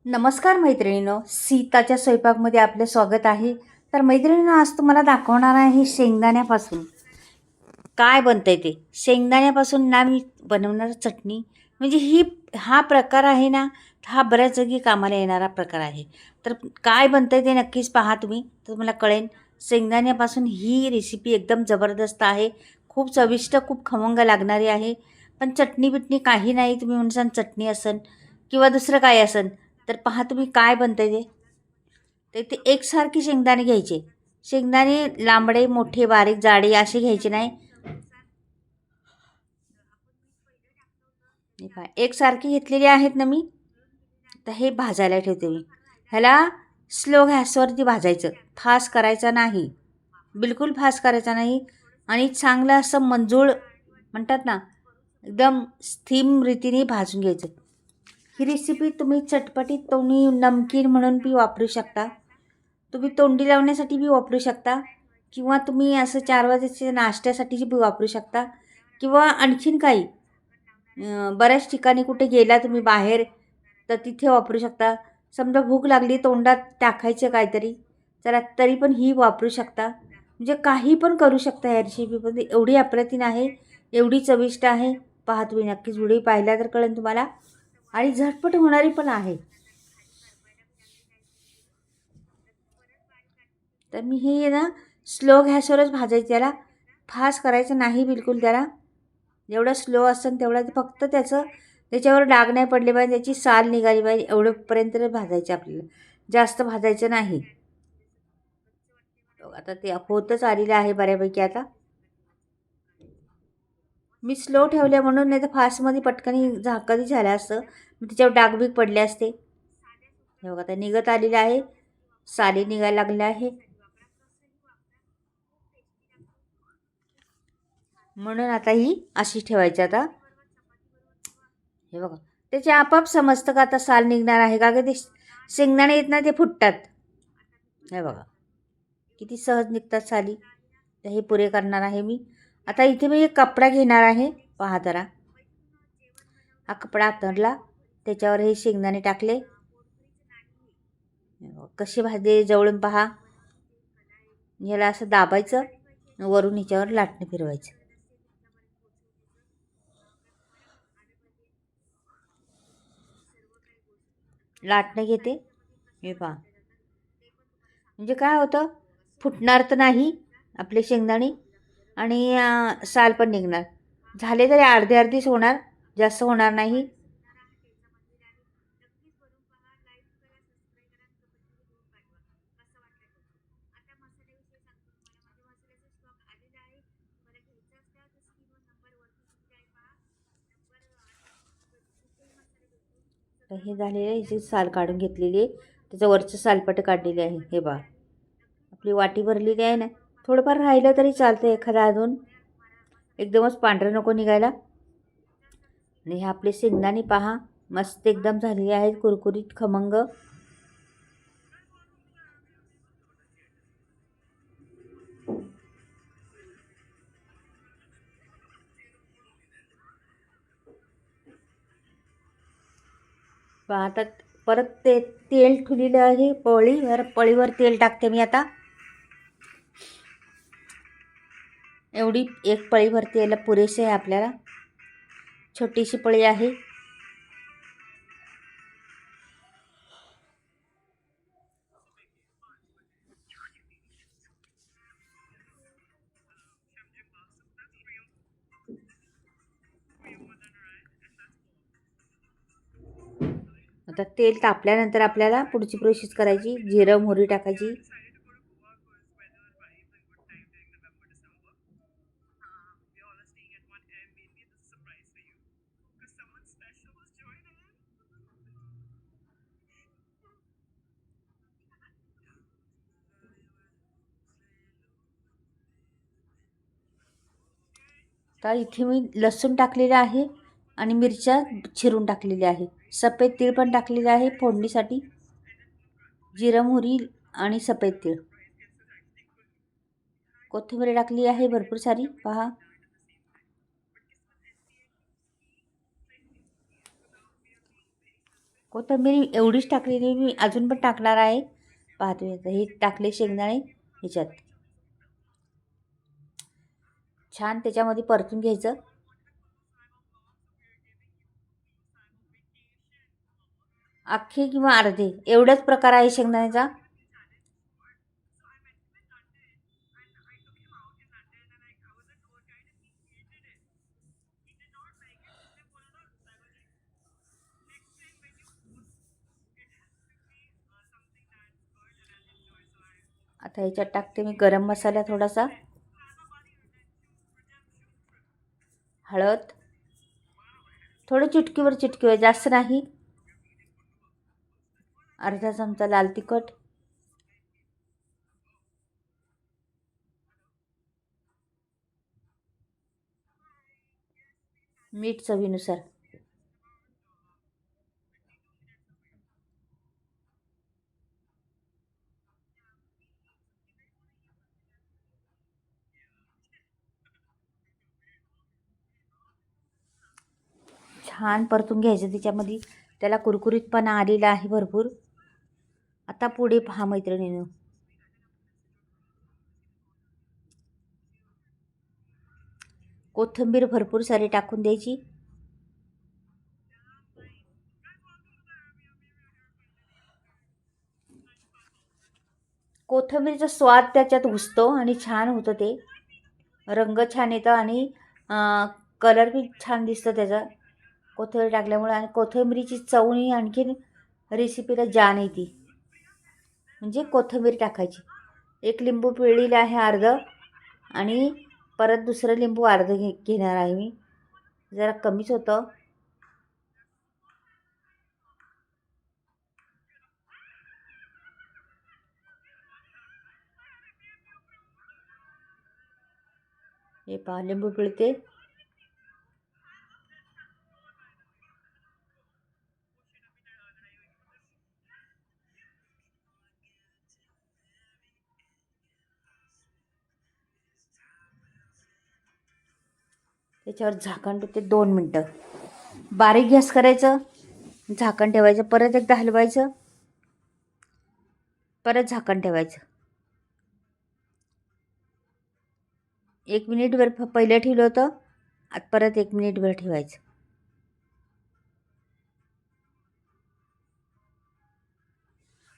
नमस्कार मैत्रिणींनो, सीताच्या स्वयंपाकमध्ये आपले स्वागत आहे. तर मैत्रिणींनो, आज तुम्हाला दाखवणार आहे शेंगदाण्यापासून काय बनतंय ते. शेंगदाण्यापासून ना मी बनवणार चटणी. म्हणजे हा प्रकार आहे ना, हा बऱ्याच जागी कामाला येणारा प्रकार आहे. तर काय बनतंय ते नक्कीच पहा तुम्ही, तर तुम्हाला कळेल. शेंगदाण्यापासून ही रेसिपी एकदम जबरदस्त आहे. खूप चविष्ट, खूप खमंग लागणारी आहे. पण चटणी-बिटणी काही नाही. तुम्ही म्हणसान चटणी असन किंवा दुसरं काय असन, तर पहा तुम्ही काय बनतंय ते. तर ते एकसारखे शेंगदाणे घ्यायचे. शेंगदाणे लांबडे, मोठे, बारीक, जाडे असे घ्यायचे नाही. हे पहा, एकसारखे घेतलेले आहेत ना मी. तर हे भाजायला ठेवते मी. ह्याला स्लो गॅसवरती भाजायचं, फास्ट करायचा नाही, बिलकुल फास्ट करायचा नाही. आणि चांगलं असं मंजूळ म्हणतात ना, एकदम स्थिम रीतीने भाजून घ्यायचं. ही रेसिपी तुम्ही चटपटीत तोंडी नमकीन म्हणून बी वापरू शकता. तुम्ही तोंडी लावण्यासाठी बी वापरू शकता किंवा तुम्ही असं 4 वाजेच्या नाश्त्यासाठी बी वापरू शकता किंवा आणखीन काही बऱ्याच ठिकाणी कुठे गेला तुम्ही बाहेर, तर तिथे वापरू शकता. समजा भूक लागली, तोंडात टाकायचं काहीतरी, तर तरी पण ही वापरू शकता. म्हणजे काही पण करू शकता या रेसिपीमध्ये. एवढी अप्रतिम आहे, एवढी चविष्ट आहे. पहा तुम्ही नक्कीच व्हिडिओ पाहिला तर कळेल तुम्हाला. आणि झटपट होणारी पण आहे. तर मी हे ना स्लो गॅसवरच भाजायचं, त्याला फास्ट करायचं नाही बिलकुल. त्याला जेवढं स्लो असेल तेवढं फक्त त्याच्यावर डाग नाही पडले पाहिजे, त्याची साल निघाली पाहिजे, एवढंपर्यंत भाजायचं आपल्याला. जास्त भाजायचं नाही. आता ते होतच आलेलं आहे बऱ्यापैकी. आता मी स्लो ठेवल्या म्हणून, नाही तर फास्टमध्ये पटकन कधी झालं असतं, मग त्याच्यावर डागबीग पडले असते. हे बघा आता निघत आलेलं आहे, साली निघायला लागल्या आहे. म्हणून आता ही अशी ठेवायची. आता हे बघा, त्याचे आपाप समजतं का आता साल निघणार आहे का, ते शेंगदाणे येत ना ते फुटतात. हे बघा किती सहज निघतात साली. तर हे पुरे करणार आहे मी. आता इथे मी एक कपडा घेणार आहे. पहा जरा, हा कपडा हातरला, त्याच्यावर हे शेंगदाणे टाकले. कसे भाजले जवळून पहा. याला असं दाबायचं, वरून ह्याच्यावर लाटणं फिरवायचं. लाटणं घेते हे पहा. म्हणजे काय होतं, फुटणार तर नाही आपले शेंगदाणे आणि साल पण निघणार. झाले तरी अर्धे अर्धीच होणार, जास्त होणार नाही. तर हे झालेलं आहे, हिची साल काढून घेतलेली आहे, त्याचं वरचं सालपट काढलेले आहे. हे बा, आपली वाटी भरलेली आहे ना. थोडंफार राहिलं तरी चालतं, एखादा अजून, एकदमच पांढरं नको निघायला. आणि हे आपले शेंगदाणे पहा, मस्त एकदम झालेले आहेत, कुरकुरीत खमंग. पहा आता परत तेल ठुलेलं आहे पळीवर तेल टाकते मी आता. एवढी एक पळीभर तेल पुरेसे आहे आपल्याला, छोटीशी पळी आहे. आता तेल तापल्यानंतर आपल्याला पुढची प्रोसेस करायची. जिरं मोहरी टाकायची. तर इथे मी लसूण टाकलेलं आहे आणि मिरच्या चिरून टाकलेल्या आहे. सफेद तीळ पण टाकलेले आहे फोडणीसाठी. जिरं मोहरी आणि सफेद तीळ, कोथिंबीर टाकली आहे भरपूर सारी पहा. कोथिंबीर एवढीच टाकलेली मी अजून पण टाकणार आहे. पाहतो आता हे टाकले शेंगदाणे ह्याच्यात छान त्याच्यामध्ये परतून घ्यायचं. अख्खे किंवा अर्धे एवढाच प्रकार आहे शेंगदाण्याचा. आता ह्याच्यात टाकते मी गरम मसाला थोडासा, हळद थोडं चिटकीवर जास्त नाही, अर्धा चमचा लाल तिखट, मीठ चवीनुसार. छान परतून घ्यायचं त्याच्यामध्ये. त्याला कुरकुरीतपणा आलेला आहे भरपूर. आता पुढे पहा मैत्रिणींनो, कोथिंबीर भरपूर सारी टाकून द्यायची. कोथिंबीरचा स्वाद त्याच्यात घुसतो आणि छान होतं ते. रंग छान येतं आणि कलर बी छान दिसतं त्याचा कोथिंबीर टाकल्यामुळे. आणि कोथिंबीरीची चवणी आणखीन रेसिपीला जान येते. म्हणजे कोथिंबीर टाकायची. एक लिंबू पिळलेलं आहे अर्धं, आणि परत दुसरं लिंबू अर्धं घेणार आहे मी. जरा कमीच होतं. हे पहा लिंबू पिळते. त्याच्यावर झाकण ठेवते 2 मिनटं. बारीक गॅस करायचं, झाकण ठेवायचं, परत एकदा हलवायचं, परत झाकण ठेवायचं. 1 मिनिटभर पहिलं ठेवलं होतं, आता परत 1 मिनिटभर ठेवायचं.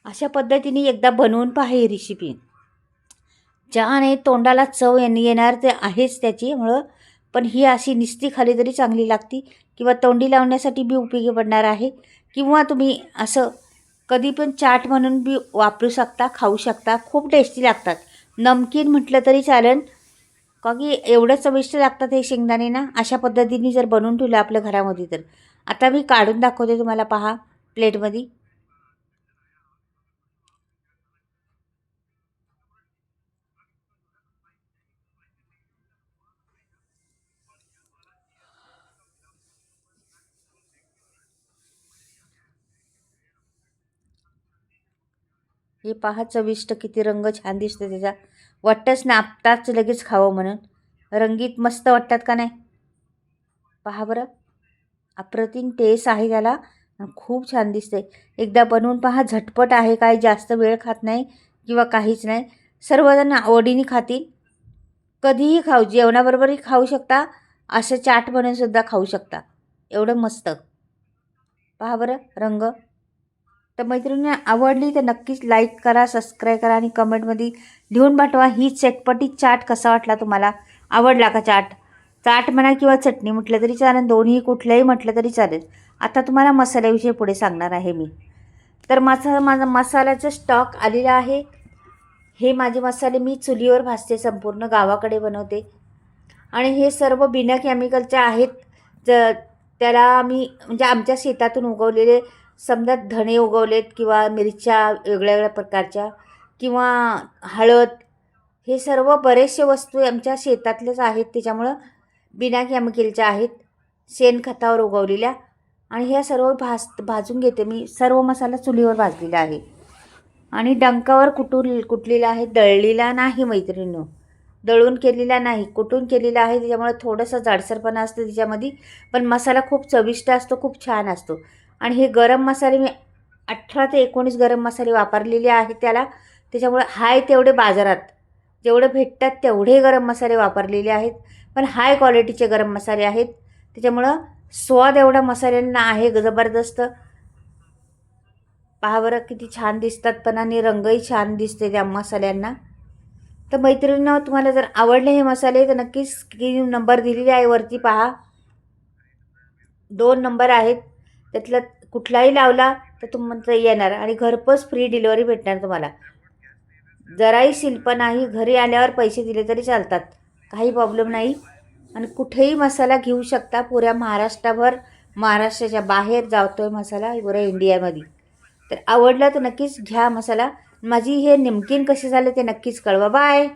अशा पद्धतीने एकदा बनवून पहा ही रेसिपी. चहाने तोंडाला चव येणार ते आहेच त्याच्यामुळं, पण ही अशी निस्ती खाली तरी चांगली लागती, किंवा तोंडी लावण्यासाठी बी उपयोगी पडणार आहे. किंवा तुम्ही असं कधी पण चाट म्हणून बी वापरू शकता, खाऊ शकता. खूप टेस्टी लागतात. नमकीन म्हटलं तरी चालेल, का की एवढं चविष्ट लागतात हे शेंगदाणे ना. अशा पद्धतीने जर बनवून ठेवलं आपल्या घरामध्ये तर. आता मी काढून दाखवते तुम्हाला, पहा प्लेटमध्ये. हे पहा चविष्ट किती रंग छान दिसतो त्याचा. वाटतंच ना आत्ताच लगेच खावं म्हणून. रंगीत मस्त वाटतात का नाही. पहा बरं, अप्रतिम टेस्ट आहे त्याला. खूप छान दिसते. एकदा बनवून पहा. झटपट आहे, काही जास्त वेळ खात नाही किंवा काहीच नाही. सर्वजण आवडीने खातील. कधीही खाऊ, जेवणाबरोबरही खाऊ शकता, असं चाट बनवूनसुद्धा खाऊ शकता. एवढं मस्त. पहा बरं रंग. तर मैत्रिणी आवडली तर नक्कीच लाईक करा, सबस्क्राईब करा आणि कमेंटमध्ये लिहून पाठवा ही चटपटीत चाट कसा वाटला तुम्हाला. आवडला का चाट? चाट म्हणा किंवा चटणी म्हटलं तरी चालेल, दोन्ही कुठलंही म्हटलं तरी चालेल. आता तुम्हाला मसाल्याविषयी पुढे सांगणार आहे मी. तर माझा मसाल्याचं स्टॉक आलेला आहे. हे माझे मसाले मी चुलीवर भाजते, संपूर्ण गावाकडे बनवते. आणि हे सर्व बिना केमिकलचे आहेत. त्याला मी म्हणजे आमच्या शेतातून उगवलेले, समजा धणे उगवलेत किंवा मिरच्या वेगळ्या वेगळ्या प्रकारच्या किंवा हळद, हे सर्व बरेचसे वस्तू आमच्या शेतातलेच आहेत. त्याच्यामुळं बिना केमिकलच्या आहेत, शेणखतावर उगवलेल्या. आणि ह्या सर्व भाजून घेते मी. सर्व मसाला चुलीवर भाजलेला आहे आणि डंकावर कुटलेला आहे, दळलेला नाही मैत्रिणींनो. दळून केलेला नाही, कुटून केलेला आहे. त्याच्यामुळे थोडंसं जाडसरपणा असतं त्याच्यामध्ये, पण मसाला खूप चविष्ट असतो, खूप छान असतो. आणि हे गरम मसाले मी 18 ते 19 गरम मसाले वापरलेले आहेत त्याला. त्याच्यामुळं हाय तेवढे बाजारात जेवढे भेटतात तेवढे गरम मसाले वापरलेले आहेत, पण हाय क्वालिटीचे गरम मसाले आहेत. त्याच्यामुळं स्वाद एवढा मसाल्यांना आहे जबरदस्त. पहा बरं किती छान दिसतात पण आणि रंगही छान दिसते त्या मसाल्यांना. तर मैत्रिणींनो, तुम्हाला जर आवडले हे मसाले तर नक्कीच स्क्रीन नंबर दिलेले आहे वरती पहा. 2 नंबर आहेत, त्यातला कुठलाही लावला तर तुमचं येणार आणि घरपोच फ्री डिलिव्हरी भेटणार तुम्हाला. जराही शिल्प नाही, घरी आल्यावर पैसे दिले तरी चालतात, काही प्रॉब्लेम नाही. आणि कुठेही मसाला घेऊ शकता, पुऱ्या महाराष्ट्राभर, महाराष्ट्राच्या बाहेर जातो आहे मसाला पुऱ्या इंडियामध्ये. तर आवडलं तर नक्कीच घ्या मसाला. माझी हे नमकीन कसे झाले ते नक्कीच कळवा. बाय.